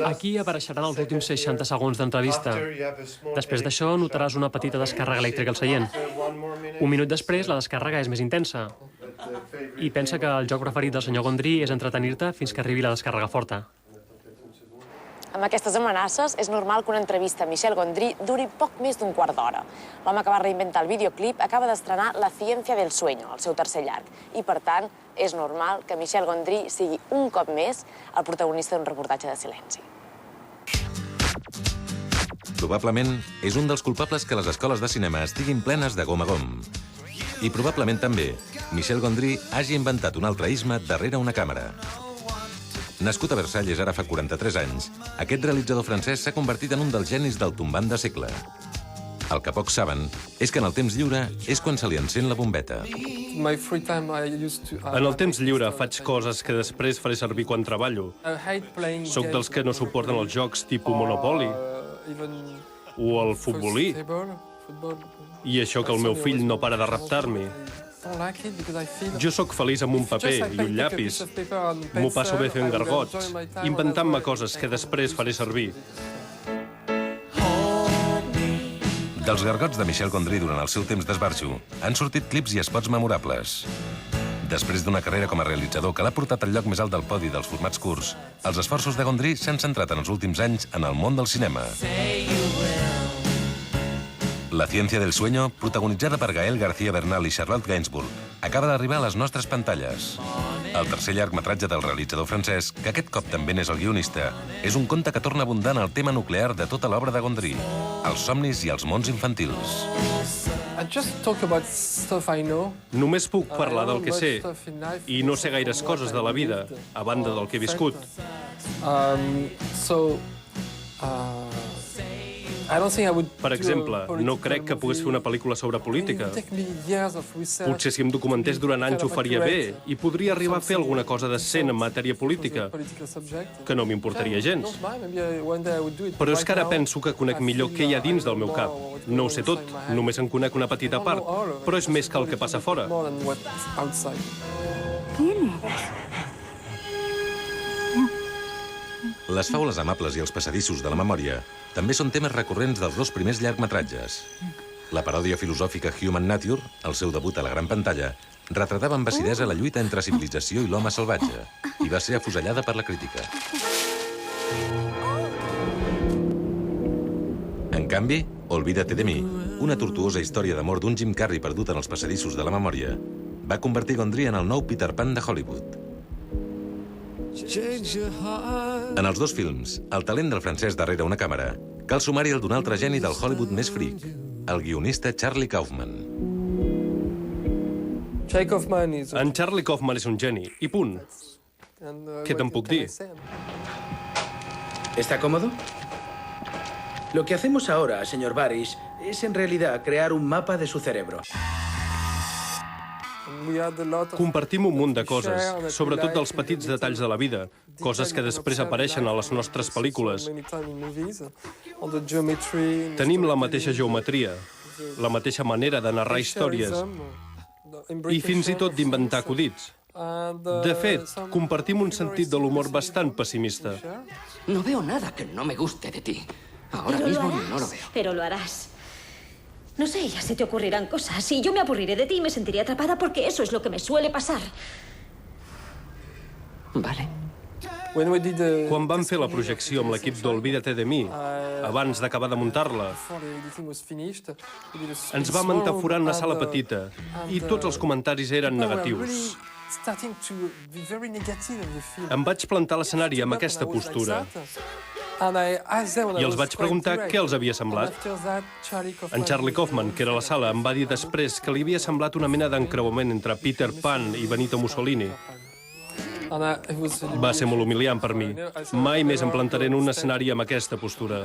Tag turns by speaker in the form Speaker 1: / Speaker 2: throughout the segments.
Speaker 1: Aquí apareixeran els últims 60 segons d'entrevista. Després d'això notaràs una petita descàrrega elèctrica al seient. Un minut després la descàrrega és més intensa. I pensa que el joc preferit del senyor Gondry és entretenir-te fins que arribi la descàrrega forta.
Speaker 2: Amb aquestes amenaces, és normal que una entrevista a Michel Gondry duri poc més d'1 quart d'hora. L'home que va reinventar el videoclip acaba d'estrenar La ciencia del sueño, el seu tercer llarg. I, per tant, és normal que Michel Gondry sigui un cop més el protagonista d'un reportatge de silenci.
Speaker 3: Probablement és un dels culpables que les escoles de cinema estiguin plenes de gom a gom. I probablement també Michel Gondry hagi inventat un altre isme darrere una càmera. Nascut a Versalles ara fa 43 anys, aquest realitzador francès s'ha convertit en un dels genis del tombant de segle. El que pocs saben és que en el temps lliure és quan se li encén la bombeta.
Speaker 1: En el temps lliure faig coses que després faré servir quan treballo. Soc dels que no suporten els jocs tipus Monopoly o el futbolí. I això que el meu fill no para de reptar-m'hi. Jo sóc feliç amb un paper i un llapis. M'ho passo bé fent gargots, inventant-me coses que després faré servir.
Speaker 3: Dels gargots de Michel Gondry durant el seu temps d'esbarjo han sortit clips i spots memorables. Després d'una carrera com a realitzador que l'ha portat al lloc més alt del podi dels formats curts, els esforços de Gondry s'han centrat en els últims anys en el món del cinema. La ciencia del sueño, protagonitzada per Gael García Bernal i Charlotte Gainsbourg, acaba d'arribar a les nostres pantalles. El tercer llargmetratge del realitzador francès, que aquest cop també n'és el guionista, és un conte que torna abundant al tema nuclear de tota l'obra de Gondry, els somnis i els mons infantils.
Speaker 1: Només puc parlar del que sé, i no sé gaires coses de la vida, a banda del que he viscut. Per exemple, no crec que pogués fer una pel·lícula sobre política. Potser si em documentés durant anys ho faria bé i podria arribar a fer alguna cosa decent en matèria política, que no m'importaria gens. Però és que ara penso que conec millor què hi ha dins del meu cap. No ho sé tot, només en conec una petita part, però és més que el que passa fora.
Speaker 3: Les faules amables i els passadissos de la memòria també són temes recurrents dels dos primers llargmetratges. La paròdia filosòfica Human Nature, el seu debut a la gran pantalla, retratava amb acidesa la lluita entre civilització i l'home salvatge i va ser afusellada per la crítica. En canvi, Olvídate de mi, una tortuosa història d'amor d'un Jim Carrey perdut en els passadissos de la memòria, va convertir Gondry en el nou Peter Pan de Hollywood. En els dos films, el talent del francès darrere una càmera, cal sumar-hi el d'un altre geni del Hollywood més fric, el guionista Charlie Kaufman.
Speaker 1: En Charlie Kaufman és un geni, i punt. Què te'n puc dir?
Speaker 4: ¿Está cómodo? Lo que hacemos ahora, señor Barish, es en realidad crear un mapa de su cerebro.
Speaker 1: Compartim un munt de coses, sobretot dels petits detalls de la vida, coses que després apareixen a les nostres pel·lícules. Tenim la mateixa geometria, la mateixa manera de narrar històries i fins i tot d'inventar acudits. De fet, compartim un sentit de l'humor bastant pessimista.
Speaker 5: No veo nada que no me guste de ti. Ahora mismo no lo veo.
Speaker 6: Pero lo harás. No sé, ya se te ocurrirán cosas y yo me aburriré de ti y me sentiré atrapada porque eso es lo que me suele pasar.
Speaker 5: Vale.
Speaker 1: Quan vam fer la projecció amb l'equip d'Olvídate de mi, abans d'acabar de muntar-la, ens vam entaforar en una sala petita i tots els comentaris eren negatius. Em vaig plantar a l'escenari amb aquesta postura i els vaig preguntar què els havia semblat. En Charlie Kaufman, que era a la sala, em va dir després que li havia semblat una mena d'encreuament entre Peter Pan i Benito Mussolini. Va ser molt humiliant per mi. Mai més em plantaré en un escenari amb aquesta postura.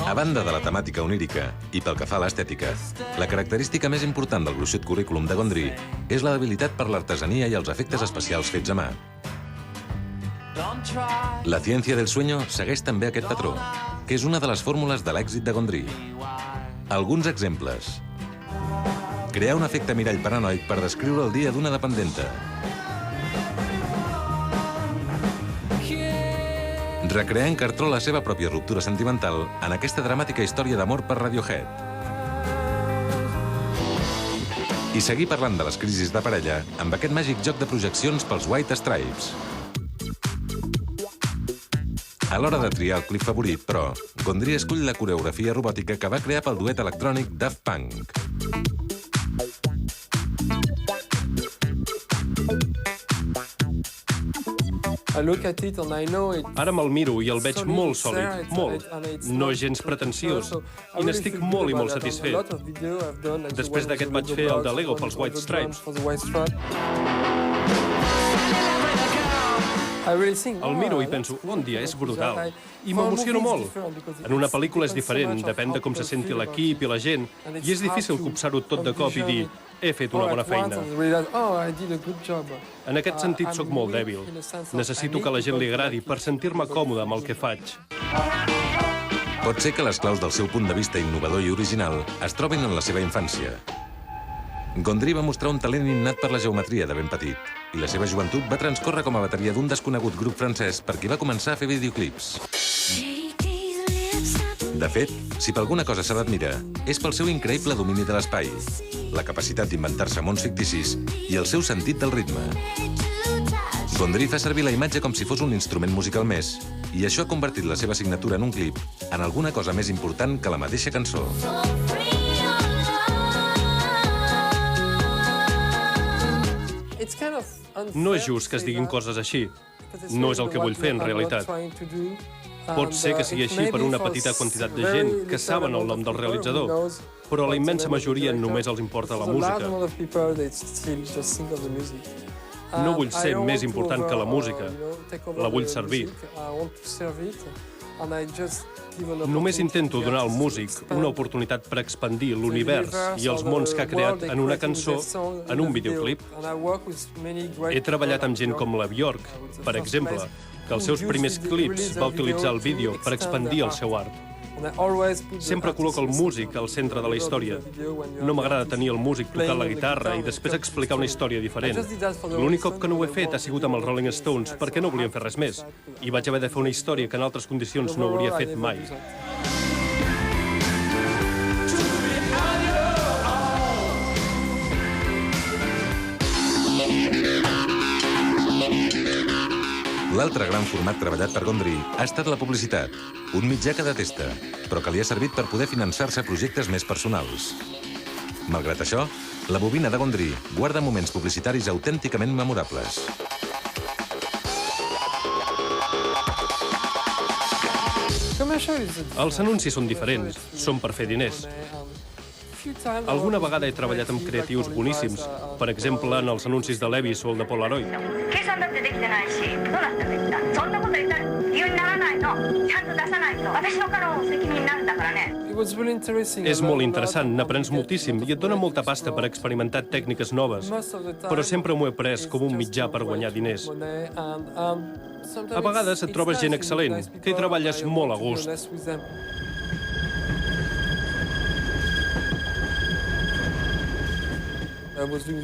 Speaker 3: A banda de la temàtica onírica i pel que fa a l'estètica, la característica més important del gruixut currículum de Gondry és la debilitat per l'artesania i els efectes especials fets a mà. La ciencia del sueño segueix també aquest patró, que és una de les fórmules de l'èxit de Gondry. Alguns exemples. Crear un efecte mirall paranoic per descriure el dia d'una dependenta. recrear en cartró la seva pròpia ruptura sentimental en aquesta dramàtica història d'amor per Radiohead. I seguir parlant de les crisis de parella amb aquest màgic joc de projeccions pels White Stripes. A l'hora de triar el clip favorit, però, Gondry escull la coreografia robòtica que va crear pel duet electrònic Daft Punk.
Speaker 1: Ara me'l miro i el veig molt sòlid, molt. No gens pretensiós. I n'estic molt i molt satisfet. Després d'aquest vaig fer el de Lego pels White Stripes. El miro i penso, bon dia, és brutal. I m'emociono molt. En una pel·lícula és diferent, depèn de com se senti l'equip i la gent, i és difícil copsar-ho tot de cop i dir, he fet una bona feina. En aquest sentit, sóc molt dèbil. Necessito que a la gent li agradi per sentir-me còmode amb el que faig.
Speaker 3: Pot ser que les claus del seu punt de vista innovador i original es trobin en la seva infància. Gondry va mostrar un talent innat per la geometria de ben petit, i la seva joventut va transcórrer com a bateria d'un desconegut grup francès per qui va començar a fer videoclips. De fet, si per alguna cosa s'ha d'admirar, és pel seu increïble domini de l'espai, la capacitat d'inventar-se mons ficticis i el seu sentit del ritme. Gondry fa servir la imatge com si fos un instrument musical més, i això ha convertit la seva signatura en un clip en alguna cosa més important que la mateixa cançó.
Speaker 1: No és just que es diguin coses així. No és el que vull fer, en realitat. Pot ser que sigui així per una petita quantitat de gent que saben el nom del realitzador, però a la immensa majoria només els importa la música. No vull ser més important que la música. La vull servir. Només intento donar al músic una oportunitat per expandir l'univers i els mons que ha creat en una cançó, en un videoclip. He treballat amb gent com la Björk, per exemple, que als seus primers clips va utilitzar el vídeo per expandir el seu art. Sempre col·loco el músic al centre de la història. No m'agrada tenir el músic tocant la guitarra i després explicar una història diferent. L'únic cop que no ho he fet ha sigut amb els Rolling Stones, perquè no volien fer res més. I vaig haver de fer una història que en altres condicions no hauria fet mai.
Speaker 3: L'altre gran format treballat per Gondry ha estat la publicitat, un mitjà que detesta, però que li ha servit per poder finançar-se projectes més personals. Malgrat això, la bobina de Gondry guarda moments publicitaris autènticament memorables.
Speaker 1: Els anuncis són diferents, són per fer diners. Alguna vegada he treballat amb creatius boníssims, per exemple, en els anuncis de Levi's o el de Polaroid. És molt interessant, n'aprens moltíssim i et dona molta pasta per experimentar tècniques noves, però sempre m'ho he pres com un mitjà per guanyar diners. A vegades et trobes gent excel·lent, que hi treballes molt a gust.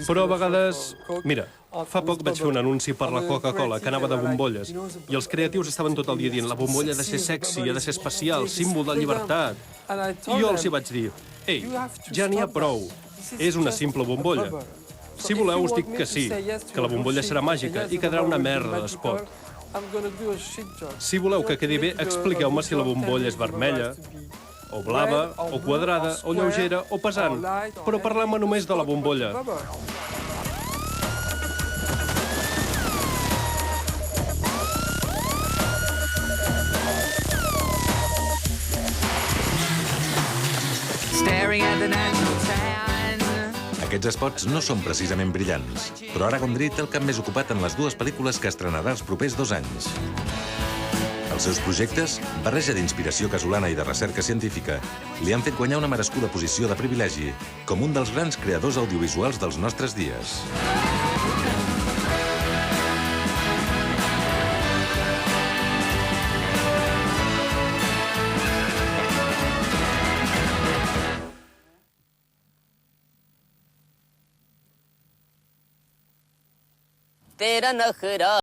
Speaker 1: Però a vegades... Mira, fa poc vaig fer un anunci per la Coca-Cola que anava de bombolles i els creatius estaven tot el dia dient la bombolla ha de ser sexy, ha de ser especial, símbol de llibertat. I jo els hi vaig dir, ei, ja n'hi ha prou, és una simple bombolla. Si voleu us dic que sí, que la bombolla serà màgica i quedarà una merda d'esport. Si voleu que quedi bé, expliqueu-me si la bombolla és vermella, o blava, o quadrada, o lleugera, o pesant. Però parlem-me només de la bombolla.
Speaker 3: Aquests spots no són precisament brillants, però ara Gondry té el cap més ocupat en les dues pel·lícules que estrenarà els propers 2 anys. Els seus projectes, barreja d'inspiració casolana i de recerca científica, li han fet guanyar una merescuda posició de privilegi com un dels grans creadors audiovisuals dels nostres dies.
Speaker 7: तेरा नखरा